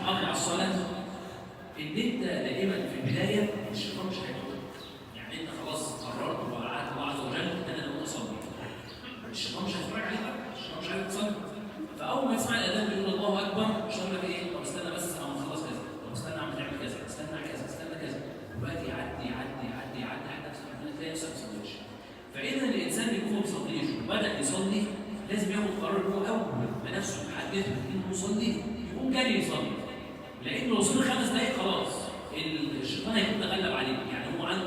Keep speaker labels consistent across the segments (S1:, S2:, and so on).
S1: تحافظ على الصلاه ان انت دائما في البدايه الشيطان مش هيدخل. يعني انت خلاص قررت ووعدت الله عز وجل ان انا لو اصلي الشيطان مش هيتفرج عليك بقى، الشيطان مش عايز تصلي. فاول ما يسمع الاذان بيقول الله اكبر مش هيقول لك ايه طب استنى بس اما نخلص كذا، طب استنى عم تعمل كذا، استنى كذا، استنى كذا، وبقى يعدي حتى تلاقي نفسك ما تصليش. فاذا الانسان بيكون ما بيصليش وبدا يصلي لازم ياخد قرار ان هو اول ما نفسه محدده انه يصلي يقوم جري يصلي. لانه لو وصل 5 دقائق خلاص الشيطان هيكون تغلب عليه. يعني هو عنده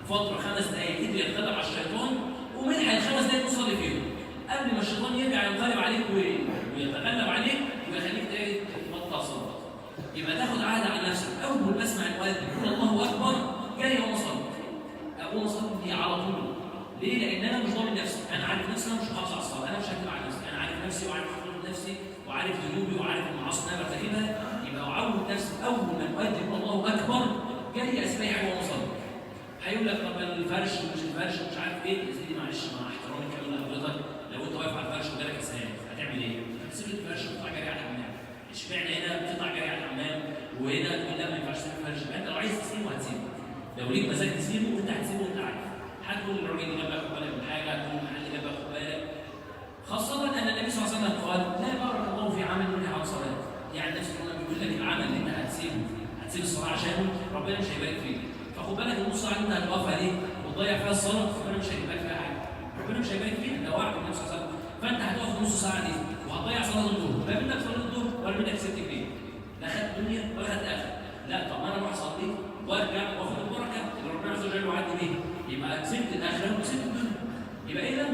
S1: فتره 5 دقائق قدر يتغلب على الشيطان ومنح ال5 دقائق تصلي فيهم قبل ما الشيطان يرجع ينقلب عليك ويتغلب عليك ويخليك تبطل صلاه. يبقى تاخد عهد على نفسك اول ما اسمع المؤذن يقول الله اكبر جري اقوم اصلي. اقوم اصلي على طول. ليه؟ لان انا مش ضامن نفسي، انا عارف نفسي، انا مش محافظ على الصلاه، انا مش هكذب على نفسي، انا عارف نفسي وعارف حدود نفسي وعارف ذنوبي وعارف المعاصي اللي انا برتكبها. يبقى اعود نفسي اول ما المؤذن يقول الله اكبر جري استريح واقوم اصلي. هيقول لك طب الفرش ومش الفرش ومش عارف ايه، يا سيدي معلش مع احترامي الكلام لحضرتك لو انت واقف على الفرش وجالك اسهال هتعمل ايه؟ هتسيب الفرش وتطلع جري على الحمام. اشمعنى هنا بتطلع جري على الحمام وهنا تقول لا ما ينفعش تسيب الفرش؟ يبقى انت لو عايز تسيبه هتسيبه. لو ليك مزاج تسيبه انت هتسيبه وانت عارف. هتقول للراجل اللي جنبك خد بالك من حاجه، هتقول للمحل اللي جنبك خد بالك. خاصه ان النبي صلى الله عليه وسلم قال لا بارك الله في عمل منع عن صلاه. يعني النبي صلى الله عليه وسلم بيقول لك العمل اللي انت هتسيب الصلاه عشانه ربنا مش هيبارك فيه. فخد بالك النص ساعه اللي انت هتوقفها دي وتضيع فيها الصلاه ربنا مش هيبارك فيها حاجه. ربنا مش هيبارك فيها ده وعد النبي صلى الله عليه وسلم. فانت هتقف النص ساعه دي وهتضيع صلاه الظهر، لا منك صلاه الظهر ولا منك كسبت جنيه. لا خدت دنيا ولا خدت اخره. لا طب ما انا اروح اصلي وارجع واخد البركه اللي ربنا عز وجل وعدني بيها. يبقى كسبت الاخره وكسبت الدنيا. يبقى اذا